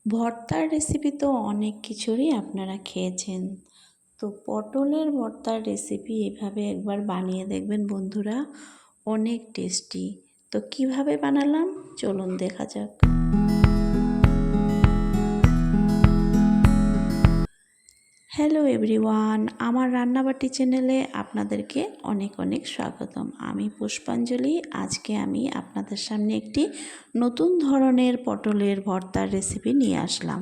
ভর্তার রেসিপি তো অনেক কিছুরই আপনারা খেয়েছেন। তো পটলের ভর্তার রেসিপি এভাবে একবার বানিয়ে দেখবেন বন্ধুরা, অনেক টেস্টি। তো কিভাবে বানালাম চলুন দেখা যাক। হ্যালো এভরিওয়ান, আমার রান্নাবাটি চ্যানেলে আপনাদেরকে অনেক অনেক স্বাগতম। আমি পুষ্পাঞ্জলি। আজকে আমি আপনাদের সামনে একটি নতুন ধরনের পটলের ভর্তার রেসিপি নিয়ে আসলাম।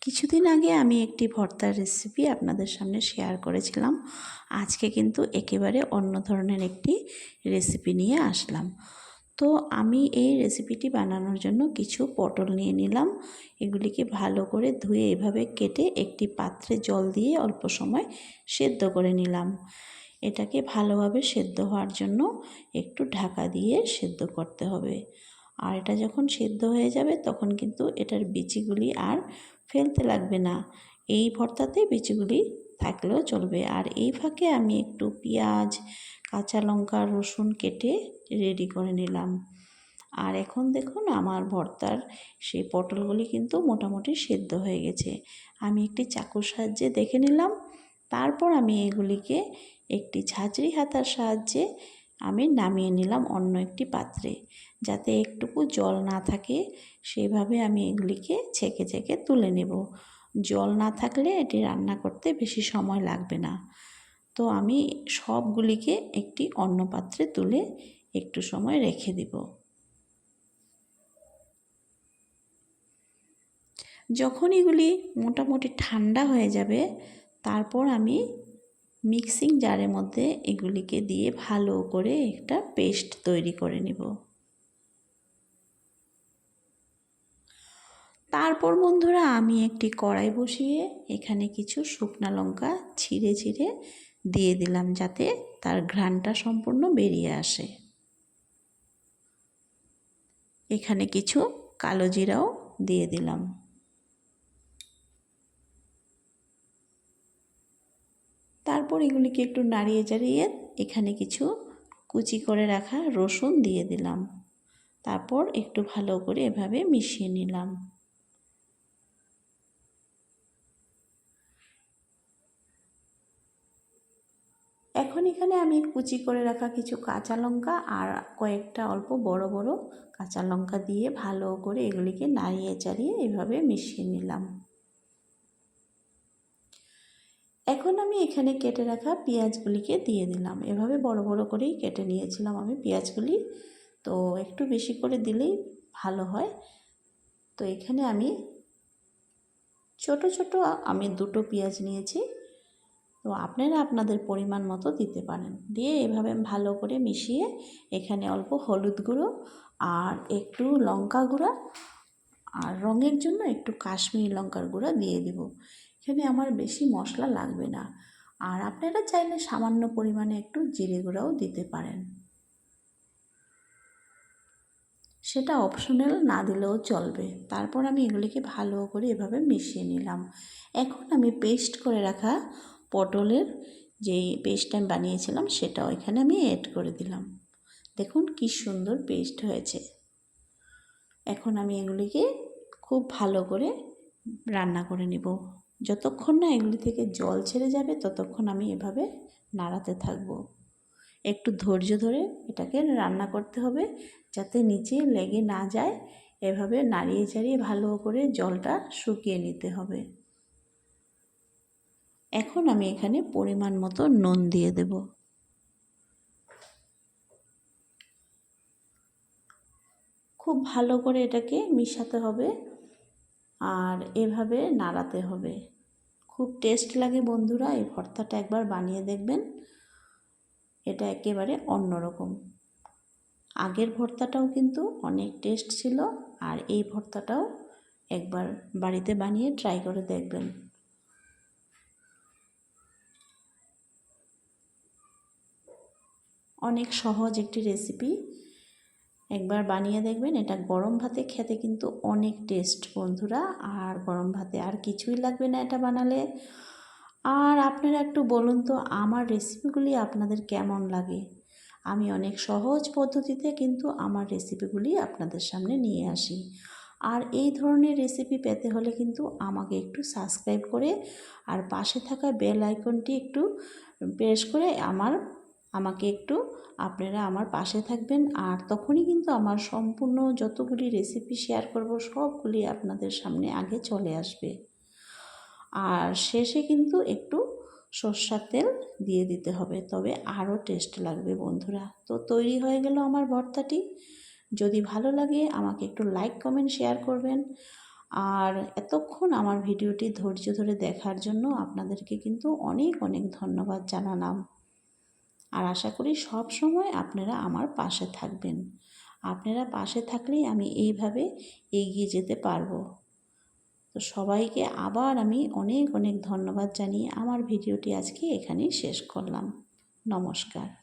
কিছুদিন আগে আমি একটি ভর্তার রেসিপি আপনাদের সামনে শেয়ার করেছিলাম। আজকে কিন্তু একেবারে অন্য ধরনের একটি রেসিপি নিয়ে আসলাম। তো আমি এই রেসিপিটি বানানোর জন্য কিছু পটল নিয়ে নিলাম। এগুলিকে ভালো করে ধুয়ে এভাবে কেটে একটি পাত্রে জল দিয়ে অল্প সময় সেদ্ধ করে নিলাম। এটাকে ভালোভাবে সেদ্ধ হওয়ার জন্য একটু ঢাকা দিয়ে সেদ্ধ করতে হবে। আর এটা যখন সেদ্ধ হয়ে যাবে তখন কিন্তু এটার বিচিগুলি আর ফেলতে লাগবে না। এই ভর্তাতে বিচিগুলি থাকলেও চলবে। আর এই ফাঁকে আমি একটু পেঁয়াজ, কাঁচা লঙ্কা, রসুন কেটে রেডি করে নিলাম। আর এখন দেখুন আমার ভর্তার সেই পটলগুলি কিন্তু মোটামুটি সেদ্ধ হয়ে গেছে। আমি একটি চাকুর সাহায্যে দেখে নিলাম। তারপর আমি এগুলিকে একটি ঝাঁঝরি হাতার সাহায্যে আমি নামিয়ে নিলাম অন্য একটি পাত্রে, যাতে একটুকু জল না থাকে সেইভাবে আমি এগুলিকে ছেঁকে ছেঁকে তুলে নেব। জল না থাকলে এটি রান্না করতে বেশি সময় লাগবে না। তো আমি সবগুলিকে একটি অন্য পাত্রে তুলে একটু সময় রেখে দিব। যখন এগুলি মোটামুটি ঠান্ডা হয়ে যাবে তারপর আমি মিক্সিং জারের মধ্যে এগুলিকে দিয়ে ভালো করে একটা পেস্ট তৈরি করে নিব। তারপর বন্ধুরা আমি একটি কড়াই বসিয়ে এখানে কিছু শুকনা লঙ্কা ছিঁড়ে ছিঁড়ে দিয়ে দিলাম, যাতে তার ঘ্রাণটা সম্পূর্ণ বেরিয়ে আসে। এখানে কিছু কালো জিরাও দিয়ে দিলাম। তারপর এগুলিকে একটু নাড়িয়ে চাড়িয়ে এখানে কিছু কুচি করে রাখা রসুন দিয়ে দিলাম। তারপর একটু ভালো করে এভাবে মিশিয়ে নিলাম। এখন এখানে আমি কুচি করে রাখা কিছু কাঁচা লঙ্কা আর কয়েকটা অল্প বড় বড় কাঁচা লঙ্কা দিয়ে ভালো করে এগুলিকে নাড়িয়ে চাড়িয়ে এভাবে মিশিয়ে নিলাম। এখন আমি এখানে কেটে রাখা পেঁয়াজগুলিকে দিয়ে দিলাম। এভাবে বড় বড় করেই কেটে নিয়েছিলাম আমি পেঁয়াজগুলি, তো একটু বেশি করে দিলেই ভালো হয়। তো এখানে আমি ছোট ছোট দুটো পেঁয়াজ নিয়েছি। তো আপনারা আপনাদের পরিমাণ মতো দিতে পারেন। দিয়ে এভাবে ভালো করে মিশিয়ে এখানে অল্প হলুদ গুঁড়ো আর একটু লঙ্কা গুঁড়া আর রঙের জন্য একটু কাশ্মীরি লঙ্কার গুঁড়া দিয়ে দিব। এখানে আমার বেশি মশলা লাগবে না। আর আপনারা চাইলে সামান্য পরিমাণে একটু জিরে গুঁড়াও দিতে পারেন, সেটা অপশনাল, না দিলেও চলবে। তারপর আমি এগুলিকে ভালো করে এভাবে মিশিয়ে নিলাম। এখন আমি পেস্ট করে রাখা পটলের যেই পেস্ট আমি বানিয়েছিলাম সেটাও এখানে আমি অ্যাড করে দিলাম। দেখুন কি সুন্দর পেস্ট হয়েছে। এখন আমি এগুলিকে খুব ভালো করে রান্না করে নেব। যতক্ষণ না এগুলি থেকে জল ছেড়ে যাবে ততক্ষণ আমি এভাবে নাড়াতে থাকবো। একটু ধৈর্য ধরে এটাকে রান্না করতে হবে, যাতে নিচে লেগে না যায়। এভাবে নাড়িয়ে চাড়িয়ে ভালো করে জলটা শুকিয়ে নিতে হবে। এখন আমি এখানে পরিমাণ মতো নুন দিয়ে দেব। খুব ভালো করে এটাকে মিশাতে হবে আর এভাবে নাড়াতে হবে। খুব টেস্ট লাগে বন্ধুরা, এই ভর্তাটা একবার বানিয়ে দেখবেন। এটা একেবারে অন্যরকম। আগের ভর্তাটাও কিন্তু অনেক টেস্ট ছিল, আর এই ভর্তাটাও একবার বাড়িতে বানিয়ে ট্রাই করে দেখবেন। অনেক সহজ একটি রেসিপি, একবার বানিয়ে দেখবেন। এটা গরম ভাতে খেতে কিন্তু অনেক টেস্ট বন্ধুরা, আর গরম ভাতে আর কিছুই লাগবে না এটা বানালে। আর আপনারা একটু বলুন তো আমার রেসিপিগুলি আপনাদের কেমন লাগে। আমি অনেক সহজ পদ্ধতিতে কিন্তু আমার রেসিপিগুলি আপনাদের সামনে নিয়ে আসি। আর এই ধরনের রেসিপি পেতে হলে কিন্তু আমাকে একটু সাবস্ক্রাইব করে আর পাশে থাকা বেল আইকনটি একটু প্রেস করে আমাকে একটু আপনারা আমার পাশে থাকবেন। আর তখনই কিন্তু আমার সম্পূর্ণ যতগুলি রেসিপি শেয়ার করব সবগুলি আপনাদের সামনে আগে চলে আসবে। আর শেষে কিন্তু একটু সর্ষের তেল দিয়ে দিতে হবে, তবে আরও টেস্ট লাগবে বন্ধুরা। তো তৈরি হয়ে গেল আমার ভর্তাটি। যদি ভালো লাগে আমাকে একটু লাইক কমেন্ট শেয়ার করবেন। আর এতক্ষণ আমার ভিডিওটি ধৈর্য ধরে দেখার জন্য আপনাদেরকে কিন্তু অনেক অনেক ধন্যবাদ জানালাম। আর আশা করি সব সময় আপনারা আমার পাশে থাকবেন। আপনারা পাশে থাকলেই আমি এইভাবে এগিয়ে যেতে পারবো। তো সবাইকে আবার আমি অনেক অনেক ধন্যবাদ জানিয়ে আমার ভিডিওটি আজকে এখানেই শেষ করলাম। নমস্কার।